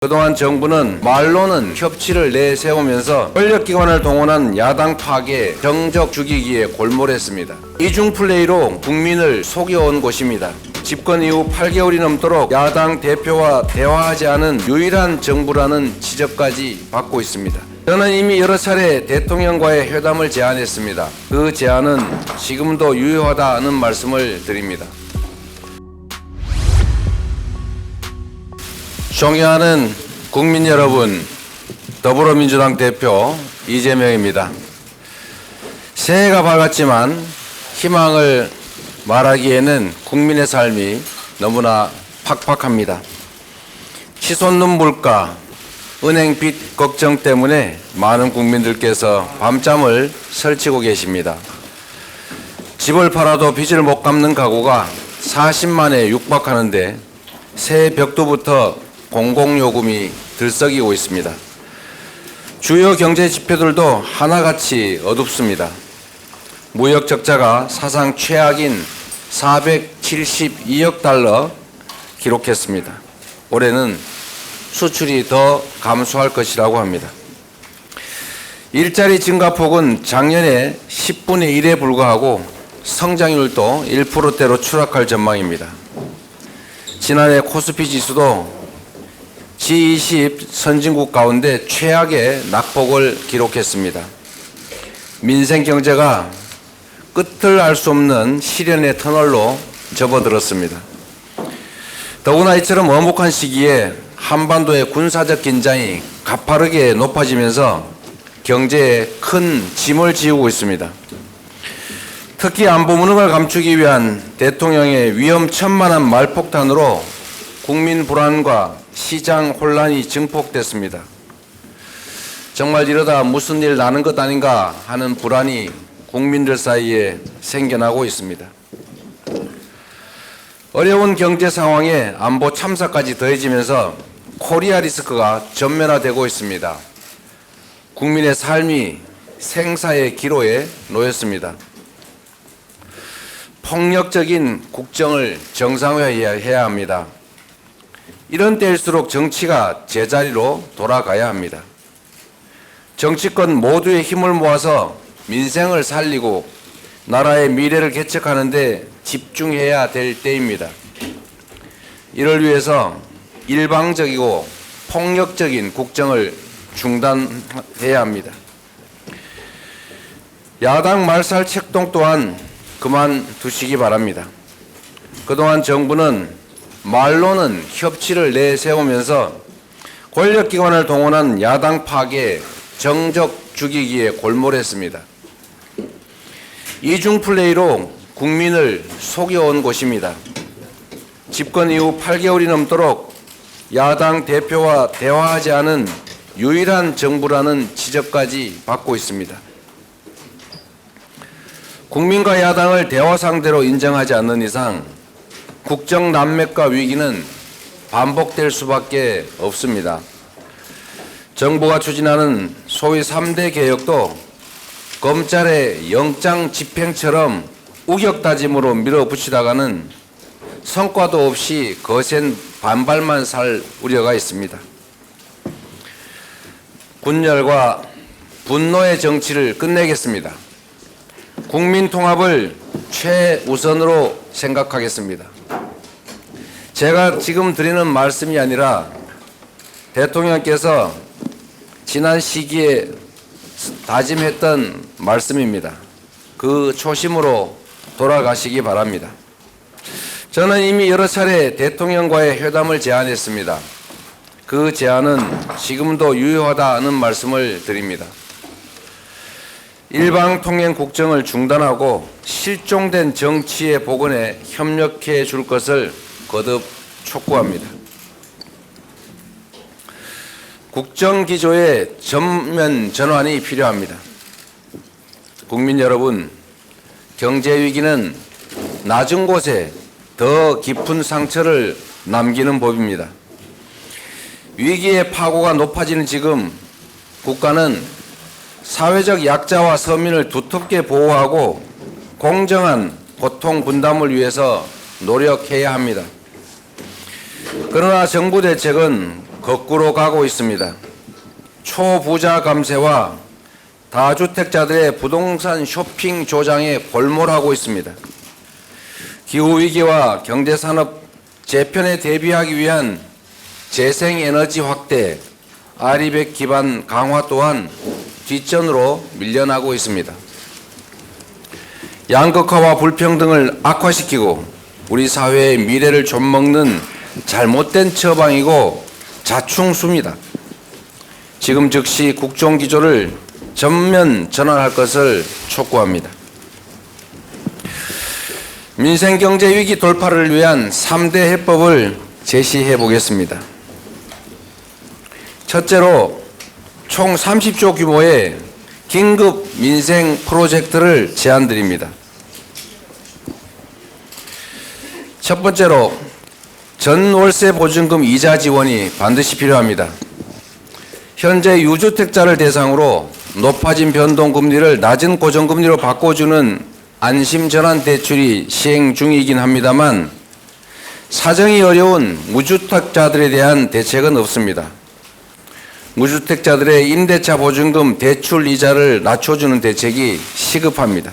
그동안 정부는 말로는 협치를 내세우면서 권력기관을 동원한 야당 파괴, 정적 죽이기에 골몰했습니다. 이중 플레이로 국민을 속여온 것입니다. 집권 이후 8개월이 넘도록 야당 대표와 대화하지 않은 유일한 정부라는 지적까지 받고 있습니다. 저는 이미 여러 차례 대통령과의 회담을 제안했습니다. 그 제안은 지금도 유효하다는 말씀을 드립니다. 존경하는 국민 여러분, 더불어민주당 대표 이재명입니다. 새해가 밝았지만 희망을 말하기에는 국민의 삶이 너무나 팍팍합니다. 치솟는 물가, 은행빚 걱정 때문에 많은 국민들께서 밤잠을 설치고 계십니다. 집을 팔아도 빚을 못 갚는 가구가 40만에 육박하는데 새해 벽두부터 공공요금이 들썩이고 있습니다. 주요 경제 지표들도 하나같이 어둡습니다. 무역 적자가 사상 최악인 472억 달러 기록했습니다. 올해는 수출이 더 감소할 것이라고 합니다. 일자리 증가폭은 작년에 10분의 1에 불과하고 성장률도 1%대로 추락할 전망입니다. 지난해 코스피 지수도 G20 선진국 가운데 최악의 낙폭을 기록했습니다. 민생 경제가 끝을 알 수 없는 시련의 터널로 접어들었습니다. 더구나 이처럼 엄혹한 시기에 한반도의 군사적 긴장이 가파르게 높아지면서 경제에 큰 짐을 지우고 있습니다. 특히 안보 무능을 감추기 위한 대통령의 위험천만한 말폭탄으로 국민 불안과 시장 혼란이 증폭됐습니다. 정말 이러다 무슨 일 나는 것 아닌가 하는 불안이 국민들 사이에 생겨나고 있습니다. 어려운 경제 상황에 안보 참사까지 더해지면서 코리아 리스크가 전면화되고 있습니다. 국민의 삶이 생사의 기로에 놓였습니다. 폭력적인 국정을 정상화해야 합니다. 이런 때일수록 정치가 제자리로 돌아가야 합니다. 정치권 모두의 힘을 모아서 민생을 살리고 나라의 미래를 개척하는 데 집중해야 될 때입니다. 이를 위해서 일방적이고 폭력적인 국정을 중단해야 합니다. 야당 말살 책동 또한 그만두시기 바랍니다. 그동안 정부는 말로는 협치를 내세우면서 권력기관을 동원한 야당 파괴, 정적 죽이기에 골몰했습니다. 이중 플레이로 국민을 속여온 것입니다. 집권 이후 8개월이 넘도록 야당 대표와 대화하지 않은 유일한 정부라는 지적까지 받고 있습니다. 국민과 야당을 대화 상대로 인정하지 않는 이상 국정 난맥과 위기는 반복될 수밖에 없습니다. 정부가 추진하는 소위 3대 개혁도 검찰의 영장 집행처럼 우격다짐으로 밀어붙이다가는 성과도 없이 거센 반발만 살 우려가 있습니다. 분열과 분노의 정치를 끝내겠습니다. 국민 통합을 최우선으로 생각하겠습니다. 제가 지금 드리는 말씀이 아니라 대통령께서 지난 시기에 다짐했던 말씀입니다. 그 초심으로 돌아가시기 바랍니다. 저는 이미 여러 차례 대통령과의 회담을 제안했습니다. 그 제안은 지금도 유효하다는 말씀을 드립니다. 일방통행 국정을 중단하고 실종된 정치의 복원에 협력해 줄 것을 거듭 촉구합니다. 국정기조의 전면 전환이 필요합니다. 국민 여러분, 경제위기는 낮은 곳에 더 깊은 상처를 남기는 법입니다. 위기의 파고가 높아지는 지금 국가는 사회적 약자와 서민을 두텁게 보호하고 공정한 고통 분담을 위해서 노력해야 합니다. 그러나 정부 대책은 거꾸로 가고 있습니다. 초부자 감세와 다주택자들의 부동산 쇼핑 조장에 골몰하고 있습니다. 기후위기와 경제산업 재편에 대비하기 위한 재생에너지 확대, 아리백 기반 강화 또한 뒷전으로 밀려나고 있습니다. 양극화와 불평등을 악화시키고 우리 사회의 미래를 좀먹는 잘못된 처방이고 자충수입니다. 지금 즉시 국정기조를 전면 전환할 것을 촉구합니다. 민생경제위기 돌파를 위한 3대 해법을 제시해 보겠습니다. 첫째로 총 30조 규모의 긴급 민생 프로젝트를 제안드립니다. 첫 번째로 전월세 보증금 이자 지원이 반드시 필요합니다. 현재 유주택자를 대상으로 높아진 변동금리를 낮은 고정금리로 바꿔주는 안심전환 대출이 시행 중이긴 합니다만 사정이 어려운 무주택자들에 대한 대책은 없습니다. 무주택자들의 임대차 보증금 대출 이자를 낮춰주는 대책이 시급합니다.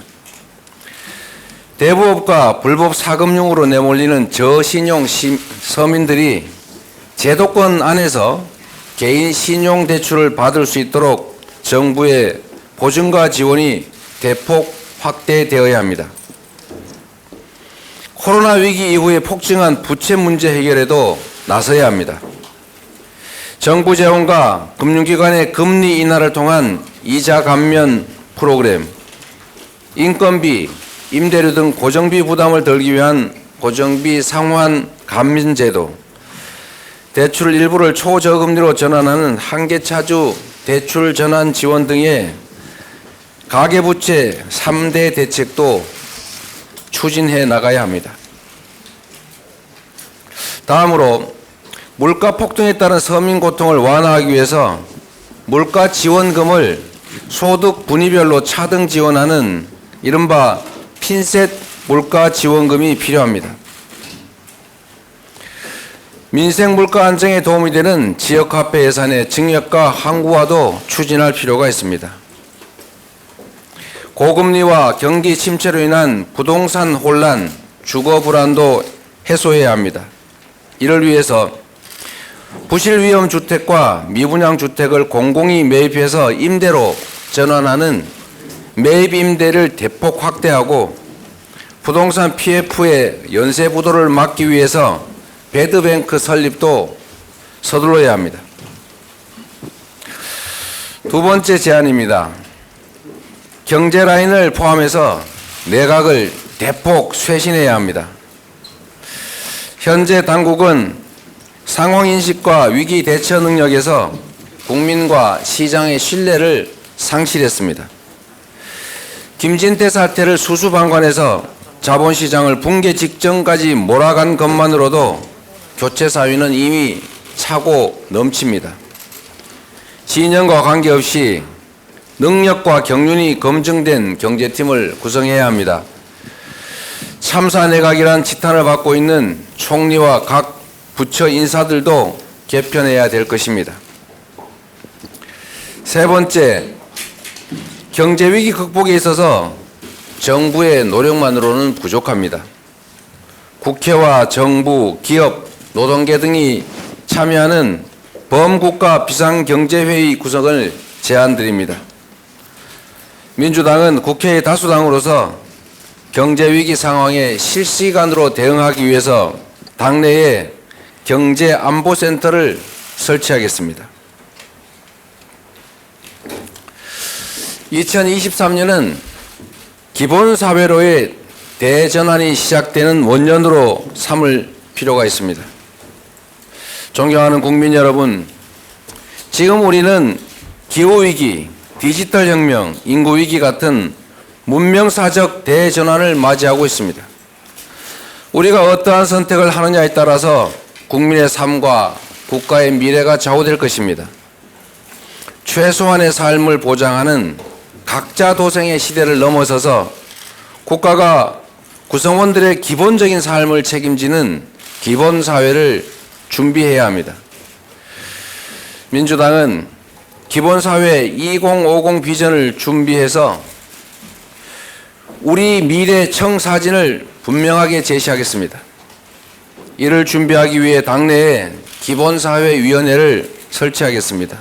대부업과 불법 사금융으로 내몰리는 저신용 서민들이 제도권 안에서 개인 신용 대출을 받을 수 있도록 정부의 보증과 지원이 대폭 확대되어야 합니다. 코로나 위기 이후에 폭증한 부채 문제 해결에도 나서야 합니다. 정부 재원과 금융기관의 금리 인하를 통한 이자 감면 프로그램, 인건비, 임대료 등 고정비 부담을 덜기 위한 고정비 상환 감면 제도, 대출 일부를 초저금리로 전환하는 한계차주 대출 전환 지원 등의 가계부채 3대 대책도 추진해 나가야 합니다. 다음으로 물가 폭등에 따른 서민 고통을 완화하기 위해서 물가 지원금을 소득 분위별로 차등 지원하는 이른바 핀셋 물가 지원금이 필요합니다. 민생 물가 안정에 도움이 되는 지역화폐 예산의 증액과 항구화도 추진할 필요가 있습니다. 고금리와 경기 침체로 인한 부동산 혼란, 주거 불안도 해소해야 합니다. 이를 위해서 부실 위험 주택과 미분양 주택을 공공이 매입해서 임대로 전환하는 매입 임대를 대폭 확대하고 부동산 PF의 연쇄 부도를 막기 위해서 배드뱅크 설립도 서둘러야 합니다. 두 번째 제안입니다. 경제 라인을 포함해서 내각을 대폭 쇄신해야 합니다. 현재 당국은 상황인식과 위기 대처 능력에서 국민과 시장의 신뢰를 상실했습니다. 김진태 사태를 수수방관해서 자본시장을 붕괴 직전까지 몰아간 것만으로도 교체 사위는 이미 차고 넘칩니다. 진영과 관계없이 능력과 경륜이 검증된 경제팀을 구성해야 합니다. 참사 내각이란 지탄을 받고 있는 총리와 각 부처 인사들도 개편해야 될 것입니다. 세 번째, 경제위기 극복에 있어서 정부의 노력만으로는 부족합니다. 국회와 정부, 기업, 노동계 등이 참여하는 범국가 비상경제회의 구성을 제안드립니다. 민주당은 국회의 다수당으로서 경제위기 상황에 실시간으로 대응하기 위해서 당내에 경제안보센터를 설치하겠습니다. 2023년은 기본사회로의 대전환이 시작되는 원년으로 삼을 필요가 있습니다. 존경하는 국민 여러분, 지금 우리는 기후위기, 디지털혁명, 인구위기 같은 문명사적 대전환을 맞이하고 있습니다. 우리가 어떠한 선택을 하느냐에 따라서 국민의 삶과 국가의 미래가 좌우될 것입니다. 최소한의 삶을 보장하는 각자 도생의 시대를 넘어서서 국가가 구성원들의 기본적인 삶을 책임지는 기본사회를 준비해야 합니다. 민주당은 기본사회 2050 비전을 준비해서 우리 미래 청사진을 분명하게 제시하겠습니다. 이를 준비하기 위해 당내에 기본사회위원회를 설치하겠습니다.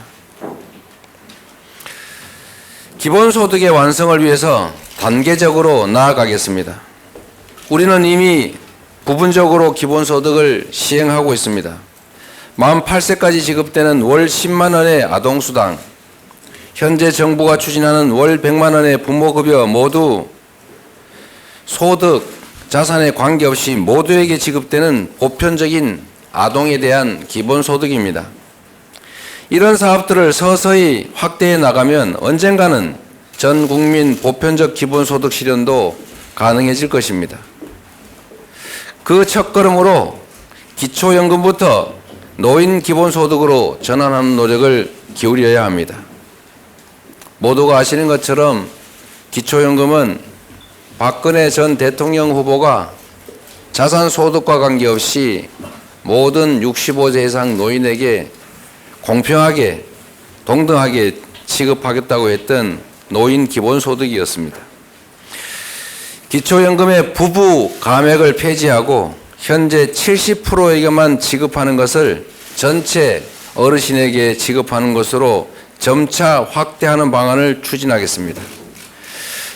기본소득의 완성을 위해서 단계적으로 나아가겠습니다. 우리는 이미 부분적으로 기본소득을 시행하고 있습니다. 만 8세까지 지급되는 월 10만 원의 아동수당, 현재 정부가 추진하는 월 100만 원의 부모급여 모두 소득, 자산에 관계없이 모두에게 지급되는 보편적인 아동에 대한 기본소득입니다. 이런 사업들을 서서히 확대해 나가면 언젠가는 전 국민 보편적 기본소득 실현도 가능해질 것입니다. 그 첫걸음으로 기초연금부터 노인 기본소득으로 전환하는 노력을 기울여야 합니다. 모두가 아시는 것처럼 기초연금은 박근혜 전 대통령 후보가 자산소득과 관계없이 모든 65세 이상 노인에게 공평하게 동등하게 지급하겠다고 했던 노인 기본소득이었습니다. 기초연금의 부부 감액을 폐지하고 현재 70%에게만 지급하는 것을 전체 어르신에게 지급하는 것으로 점차 확대하는 방안을 추진하겠습니다.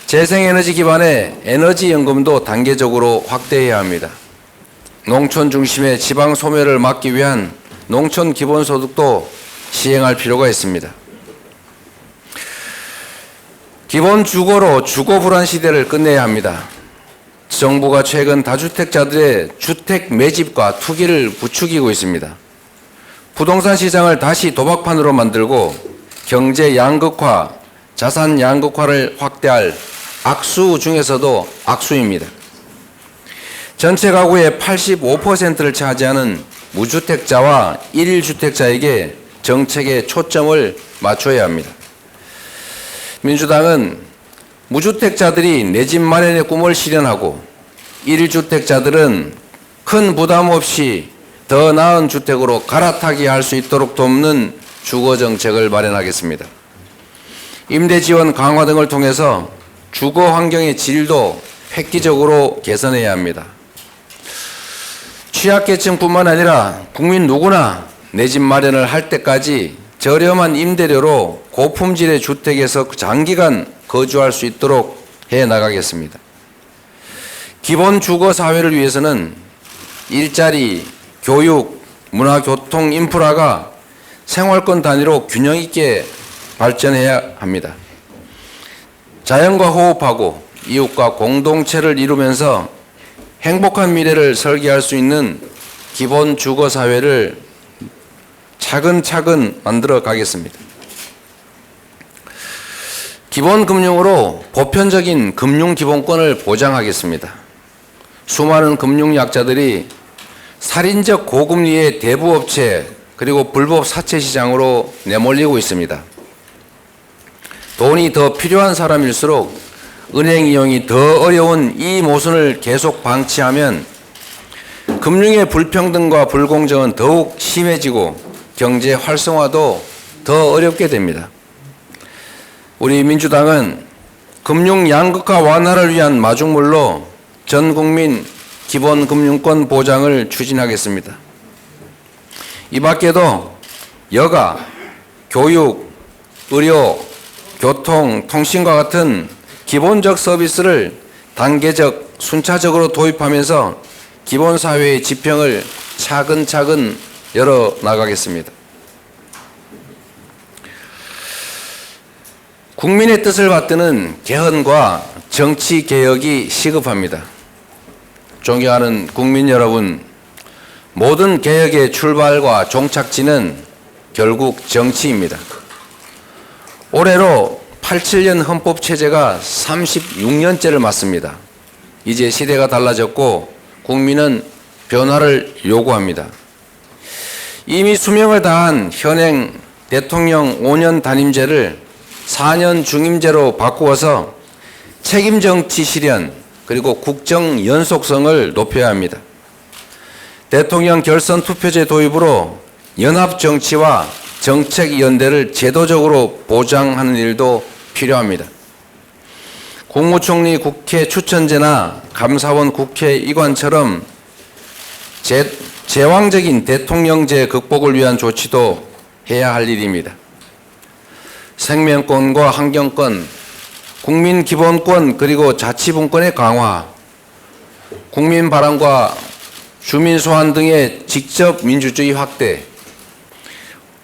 재생에너지 기반의 에너지연금도 단계적으로 확대해야 합니다. 농촌 중심의 지방 소멸을 막기 위한 농촌 기본소득도 시행할 필요가 있습니다. 기본 주거로 주거 불안 시대를 끝내야 합니다. 정부가 최근 다주택자들의 주택 매집과 투기를 부추기고 있습니다. 부동산 시장을 다시 도박판으로 만들고 경제 양극화, 자산 양극화를 확대할 악수 중에서도 악수입니다. 전체 가구의 85%를 차지하는 무주택자와 1주택자에게 정책의 초점을 맞춰야 합니다. 민주당은 무주택자들이 내 집 마련의 꿈을 실현하고 1주택자들은 큰 부담 없이 더 나은 주택으로 갈아타게 할 수 있도록 돕는 주거정책을 마련하겠습니다. 임대지원 강화 등을 통해서 주거 환경의 질도 획기적으로 개선해야 합니다. 취약계층뿐만 아니라 국민 누구나 내 집 마련을 할 때까지 저렴한 임대료로 고품질의 주택에서 장기간 거주할 수 있도록 해나가겠습니다. 기본 주거 사회를 위해서는 일자리, 교육, 문화, 교통, 인프라가 생활권 단위로 균형 있게 발전해야 합니다. 자연과 호흡하고 이웃과 공동체를 이루면서 행복한 미래를 설계할 수 있는 기본 주거 사회를 차근차근 만들어 가겠습니다. 기본 금융으로 보편적인 금융 기본권을 보장하겠습니다. 수많은 금융 약자들이 살인적 고금리의 대부업체 그리고 불법 사채 시장으로 내몰리고 있습니다. 돈이 더 필요한 사람일수록 은행 이용이 더 어려운 이 모순을 계속 방치하면 금융의 불평등과 불공정은 더욱 심해지고 경제 활성화도 더 어렵게 됩니다. 우리 민주당은 금융 양극화 완화를 위한 마중물로 전 국민 기본 금융권 보장을 추진하겠습니다. 이 밖에도 여가, 교육, 의료, 교통, 통신과 같은 기본적 서비스를 단계적, 순차적으로 도입하면서 기본사회의 지평을 차근차근 열어나가겠습니다. 국민의 뜻을 받드는 개헌과 정치개혁이 시급합니다. 존경하는 국민 여러분, 모든 개혁의 출발과 종착지는 결국 정치입니다. 올해로 87년 헌법체제가 36년째를 맞습니다. 이제 시대가 달라졌고 국민은 변화를 요구합니다. 이미 수명을 다한 현행 대통령 5년 단임제를 4년 중임제로 바꾸어서 책임 정치 실현 그리고 국정 연속성을 높여야 합니다. 대통령 결선 투표제 도입으로 연합 정치와 정책 연대를 제도적으로 보장하는 일도 필요합니다. 국무총리 국회 추천제나 감사원 국회 이관처럼 제왕적인 대통령제 극복을 위한 조치도 해야 할 일입니다. 생명권과 환경권, 국민기본권 그리고 자치분권의 강화, 국민 바람과 주민 소환 등의 직접 민주주의 확대,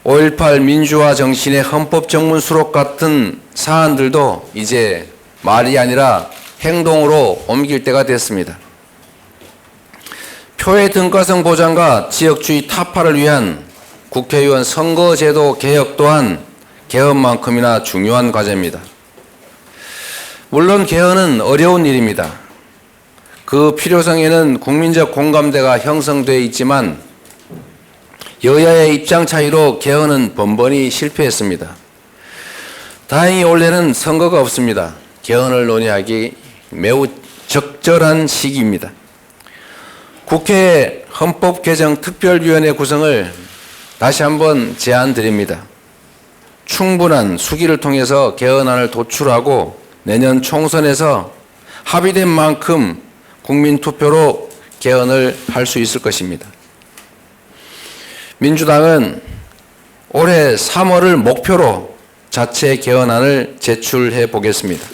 5.18 민주화 정신의 헌법 정문 수록 같은 사안들도 이제 말이 아니라 행동으로 옮길 때가 됐습니다. 표의 등가성 보장과 지역주의 타파를 위한 국회의원 선거제도 개혁 또한 개헌만큼이나 중요한 과제입니다. 물론 개헌은 어려운 일입니다. 그 필요성에는 국민적 공감대가 형성되어 있지만 여야의 입장 차이로 개헌은 번번이 실패했습니다. 다행히 올해는 선거가 없습니다. 개헌을 논의하기 매우 적절한 시기입니다. 국회 헌법개정특별위원회 구성을 다시 한번 제안드립니다. 충분한 수기를 통해서 개헌안을 도출하고 내년 총선에서 합의된 만큼 국민투표로 개헌을 할 수 있을 것입니다. 민주당은 올해 3월을 목표로 자체 개헌안을 제출해 보겠습니다.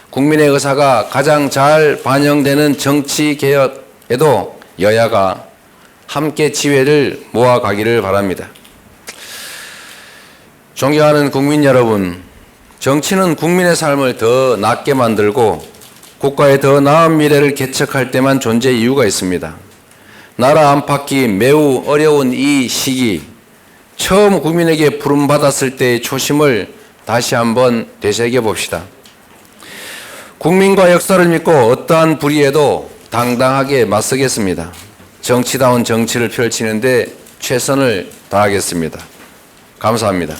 국민의 의사가 가장 잘 반영되는 정치 개혁에도 여야가 함께 지혜를 모아가기를 바랍니다. 존경하는 국민 여러분, 정치는 국민의 삶을 더 낫게 만들고 국가의 더 나은 미래를 개척할 때만 존재 이유가 있습니다. 나라 안팎이 매우 어려운 이 시기, 처음 국민에게 부름받았을 때의 초심을 다시 한번 되새겨 봅시다. 국민과 역사를 믿고 어떠한 불의에도 당당하게 맞서겠습니다. 정치다운 정치를 펼치는데 최선을 다하겠습니다. 감사합니다.